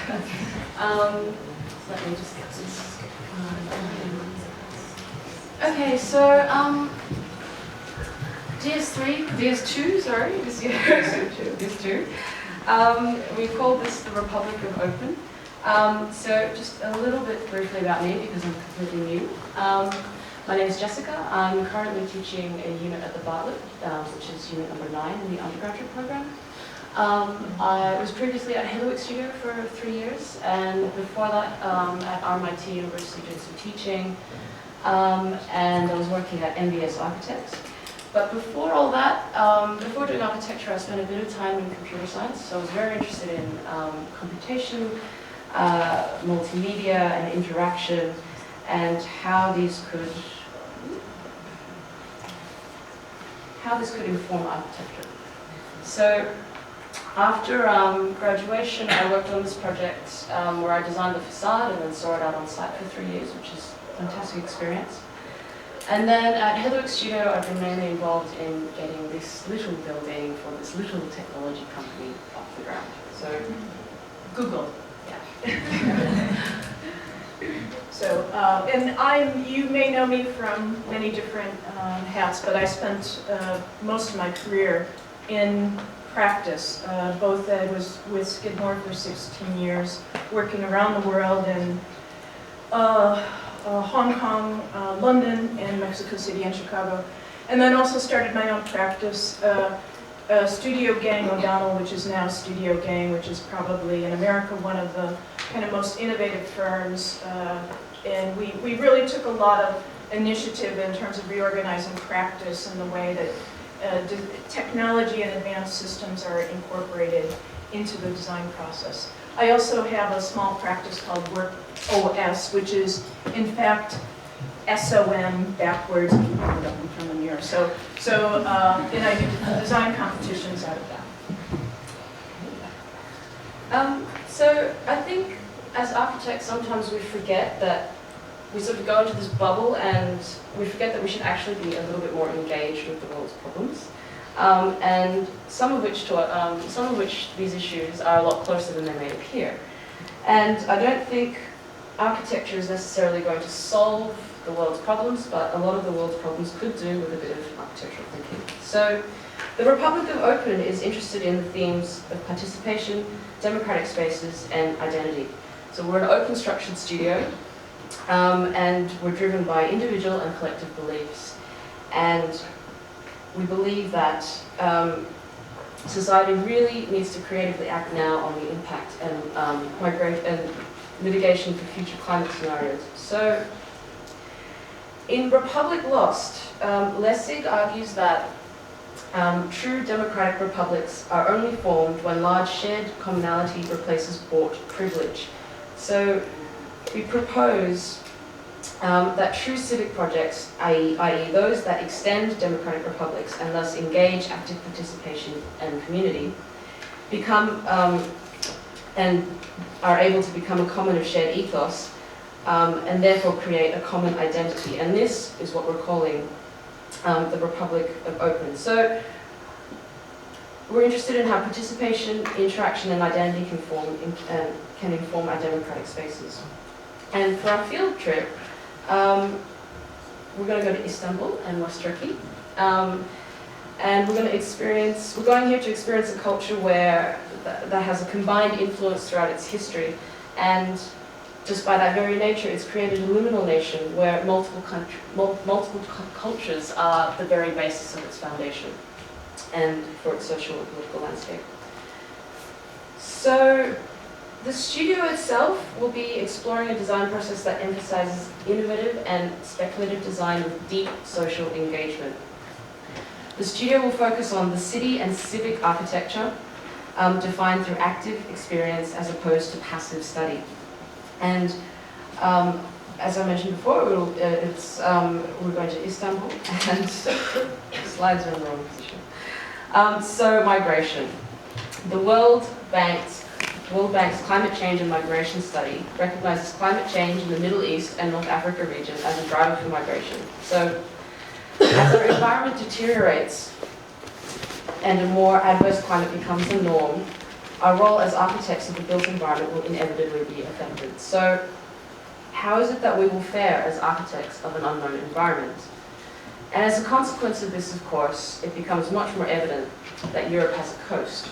Let me just get this. Okay, so DS2, sorry, this year, DS2. We call this the Republic of Open. So just a little bit briefly about me because I'm completely new. My name is Jessica. I'm currently teaching a unit at the Bartlett, which is unit number 9 in the undergraduate program. I was previously at Hedwick Studio for 3 years, and before that at RMIT University doing some teaching, and I was working at MBS Architects. But before all that, before doing architecture, I spent a bit of time in computer science, so I was very interested in computation, multimedia and interaction, and how this could inform architecture. So after graduation, I worked on this project where I designed the facade and then saw it out on site for 3 years, which is a fantastic experience. And then at Hedwick Studio, I've been mainly involved in getting this little building for this little technology company off the ground. So Google, yeah. So, and you may know me from many different hats, but I spent most of my career in practice. Both I was with Skidmore for 16 years, working around the world in Hong Kong, London, and Mexico City and Chicago. And then also started my own practice, Studio Gang O'Donnell, which is now Studio Gang, which is probably in America one of the kind of most innovative firms. And we really took a lot of initiative in terms of reorganizing practice and the way that technology and advanced systems are incorporated into the design process. I also have a small practice called Work OS, which is in fact SOM backwards if you put it up in front of the mirror. And I do design competitions out of that. So I think as architects, sometimes we forget that we sort of go into this bubble and we forget that we should actually be a little bit more engaged with the world's problems. And some of which these issues are a lot closer than they may appear. And I don't think architecture is necessarily going to solve the world's problems, but a lot of the world's problems could do with a bit of architectural thinking. So the Republic of Open is interested in the themes of participation, democratic spaces, and identity. So we're an open structured studio, and we're driven by individual and collective beliefs. And we believe that society really needs to creatively act now on the impact and mitigation for future climate scenarios. So in Republic Lost, Lessig argues that true democratic republics are only formed when large shared commonality replaces bought privilege. So we propose that true civic projects, i.e. those that extend democratic republics and thus engage active participation and community, become and are able to become a common of shared ethos, and therefore create a common identity. And this is what we're calling the Republic of Open. So we're interested in how participation, interaction, and identity can inform our democratic spaces. And for our field trip, we're going to go to Istanbul and West Turkey. And we're going here to experience a culture that has a combined influence throughout its history. And just by that very nature, it's created a liminal nation where multiple cultures are the very basis of its foundation and for its social and political landscape. So the studio itself will be exploring a design process that emphasizes innovative and speculative design with deep social engagement. The studio will focus on the city and civic architecture, defined through active experience as opposed to passive study. And as I mentioned before, we're going to Istanbul, and slides are in the wrong position. So migration. The World Bank's Climate Change and Migration Study recognizes climate change in the Middle East and North Africa region as a driver for migration. So as our environment deteriorates and a more adverse climate becomes the norm, our role as architects of the built environment will inevitably be affected. So how is it that we will fare as architects of an unknown environment? And as a consequence of this, of course, it becomes much more evident that Europe has a coast.